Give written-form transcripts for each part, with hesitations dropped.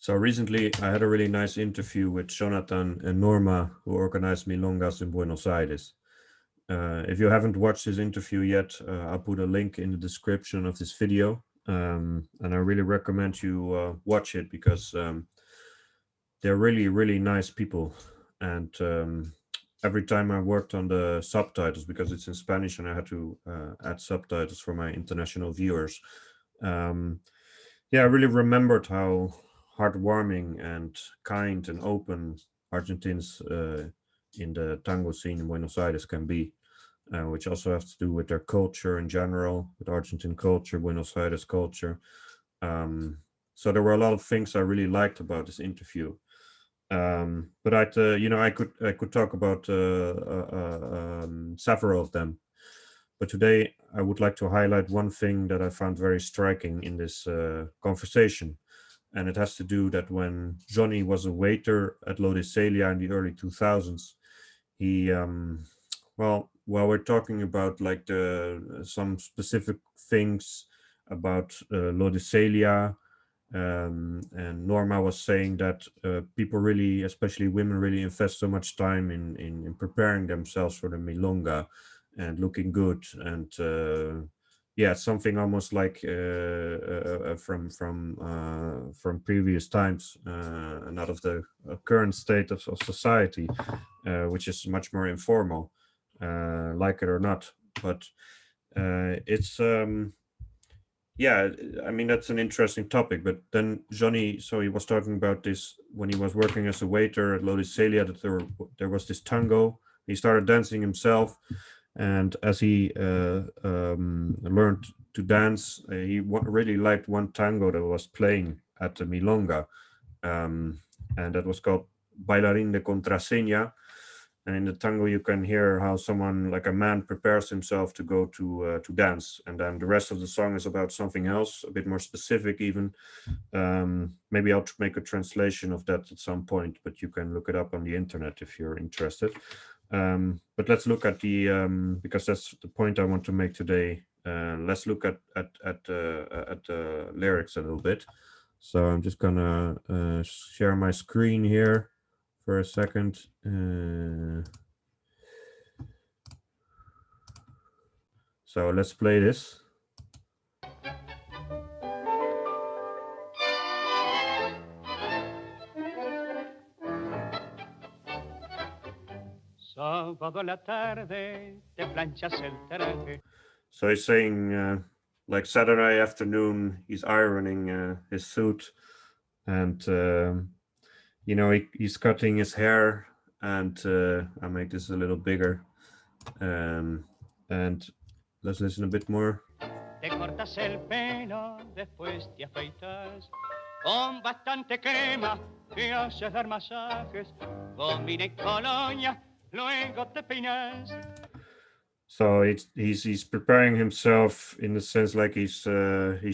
So recently I had a really nice interview with Jonathan and Norma, who organized Milongas in Buenos Aires. If you haven't watched this interview yet, I'll put a link in the description of this video. And I really recommend you watch it because they're really, really nice people. And every time I worked on the subtitles, because it's in Spanish and I had to add subtitles for my international viewers, um, yeah, I really remembered how heartwarming and kind and open Argentines in the tango scene in Buenos Aires can be, which also has to do with their culture in general, with Argentine culture, Buenos Aires culture. Um, so there were a lot of things I really liked about this interview. But I could talk about several of them. But today I would like to highlight one thing that I found very striking in this conversation, and it has to do that when Johnny was a waiter at Lodicelia in the early 2000s, he while we're talking about like the some specific things about Lodicelia, and Norma was saying that people really, especially women, really invest so much time in preparing themselves for the milonga and looking good, and yeah, something almost like from previous times, and out of the current state of society, which is much more informal, like it or not. But it's yeah, I mean, that's an interesting topic. But then Johnny, so he was talking about this when he was working as a waiter at Lodicelia, that there was this tango. He started dancing himself, and as he learned to dance, he really liked one tango that was playing at the milonga, and that was called Bailarín de Contraseña. And in the tango, you can hear how someone, like a man, prepares himself to go to dance, and then the rest of the song is about something else, a bit more specific, even. Maybe I'll make a translation of that at some point, but you can look it up on the internet if you're interested. But let's look at the because that's the point I want to make today. Let's look at the lyrics a little bit. So I'm just gonna share my screen here for a second. So let's play this. Sábado a la tarde te planchas el traje. So he's saying, like Saturday afternoon, he's ironing his suit, and he's cutting his hair, and I'll make this a little bigger, and let's listen a bit more. Te cortas el pelo, después te afeitas. Con bastante crema te haces dar masajes. Gomina y colonia, luego te peinas. So he's preparing himself in the sense like he's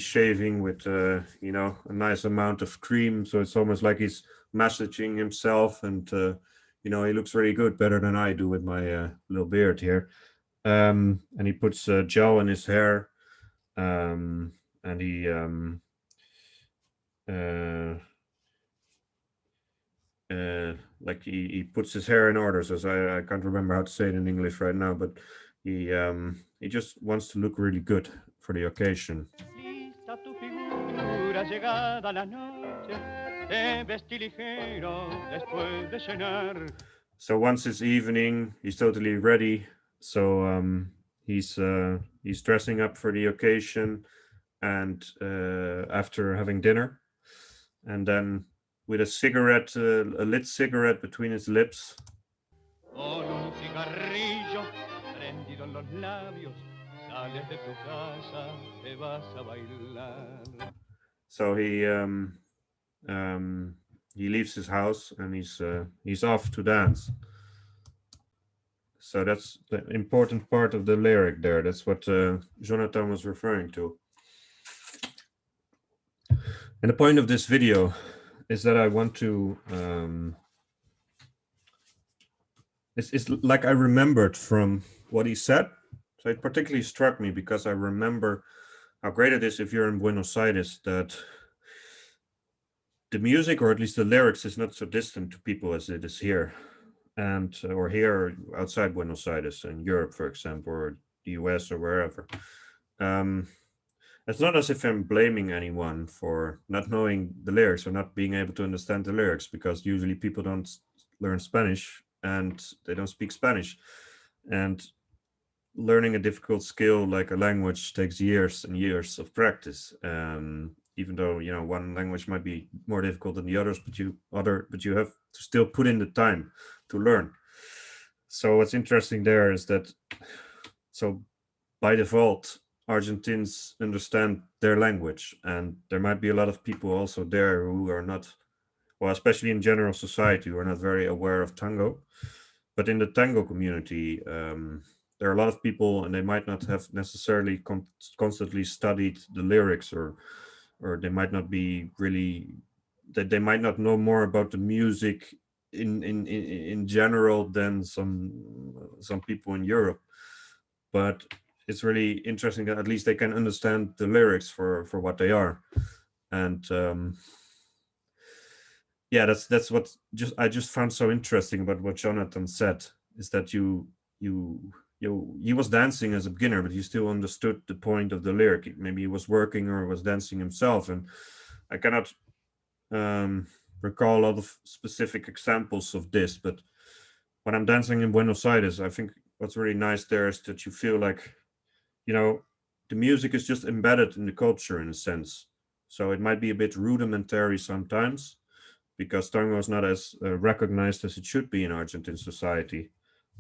shaving with a nice amount of cream. So it's almost like he's massaging himself, and he looks really good, better than I do with my little beard here. And he puts gel in his hair, and he uh, like he puts his hair in order. So I can't remember how to say it in English right now, but he just wants to look really good for the occasion. Lista tu figura, llegada la noche. Te vestí ligero después de cenar. So once it's evening, he's totally ready. So he's dressing up for the occasion, and after having dinner, and then with a cigarette, a lit cigarette between his lips. Con un cigarrillo prendido en los labios, sales de tu casa, te vas a bailar. So he leaves his house, and he's off to dance. So that's the important part of the lyric there. That's what Jonathan was referring to. And the point of this video is that I want to it's like I remembered from what he said. So it particularly struck me because I remember how great it is if you're in Buenos Aires, that the music, or at least the lyrics, is not so distant to people as it is here, and or here outside Buenos Aires in Europe, for example, or the US or wherever. Um, it's not as if I'm blaming anyone for not knowing the lyrics or not being able to understand the lyrics, because usually people don't learn Spanish and they don't speak Spanish. And learning a difficult skill like a language takes years and years of practice. Even though one language might be more difficult than the others, but you have to still put in the time to learn. So what's interesting there is that, so by default, Argentines understand their language, and there might be a lot of people also there who are not, well, especially in general society, who are not very aware of tango. But in the tango community, there are a lot of people, and they might not have necessarily constantly studied the lyrics, or they might not be really, that they might not know more about the music in general than some people in Europe. But it's really interesting that at least they can understand the lyrics for what they are. And yeah, that's what just I just found so interesting about what Jonathan said, is that he was dancing as a beginner, but he still understood the point of the lyric. Maybe he was working or was dancing himself, and I cannot um, recall a lot of specific examples of this. But when I'm dancing in Buenos Aires, I think what's really nice there is that you feel like, the music is just embedded in the culture in a sense. So it might be a bit rudimentary sometimes, because tango is not as recognized as it should be in Argentine society.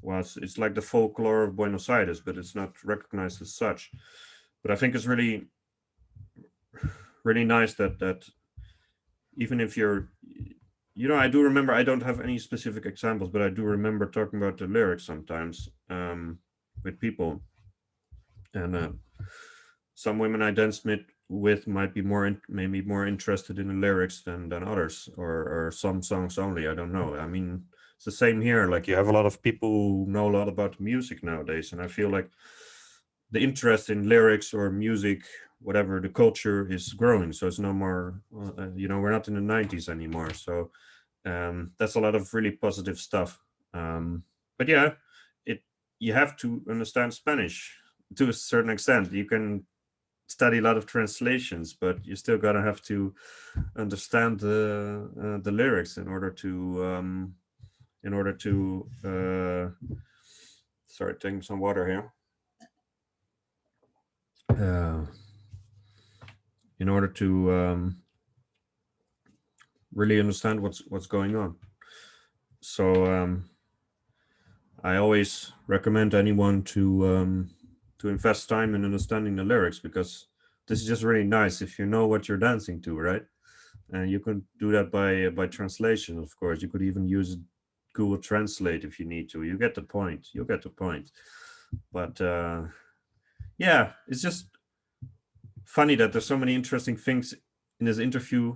Well, it's like the folklore of Buenos Aires, but it's not recognized as such. But I think it's really, really nice that even if you're, I do remember, I don't have any specific examples, but I do remember talking about the lyrics sometimes with people. And some women I danced with might be maybe more interested in the lyrics than others, or some songs only. I don't know. I mean, it's the same here. Like, you have a lot of people who know a lot about music nowadays, and I feel like the interest in lyrics or music, whatever the culture, is growing. So it's no more, we're not in the 90s anymore. So that's a lot of really positive stuff. But yeah, it you have to understand Spanish to a certain extent. You can study a lot of translations, but you still gotta have to understand the lyrics in order to sorry, taking some water here. In order to really understand what's going on. So I always recommend anyone to invest time in understanding the lyrics, because this is just really nice if you know what you're dancing to, right? And you can do that by translation, of course. You could even use Google Translate if you need to. You get the point. You get the point. But yeah, it's just funny that there's so many interesting things in this interview.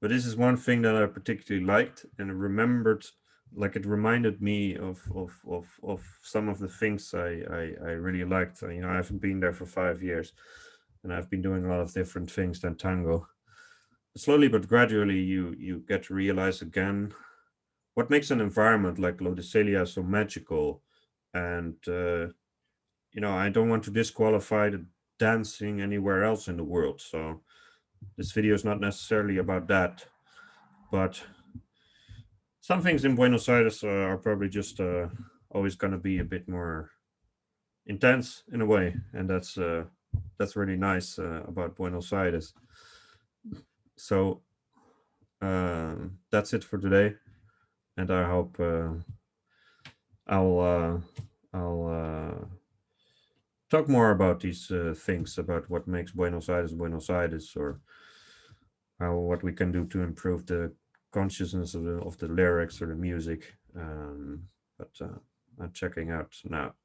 But this is one thing that I particularly liked and remembered. Like, it reminded me of some of the things I really liked. I haven't been there for 5 years, and I've been doing a lot of different things than tango. Slowly but gradually, you get to realize again what makes an environment like Lodicelia so magical. And I don't want to disqualify the dancing anywhere else in the world. So this video is not necessarily about that, but some things in Buenos Aires are probably just always going to be a bit more intense in a way, and that's really nice about Buenos Aires. So that's it for today, and I hope I'll talk more about these things, about what makes Buenos Aires, or what we can do to improve the consciousness of the lyrics or the music. But I'm checking out now.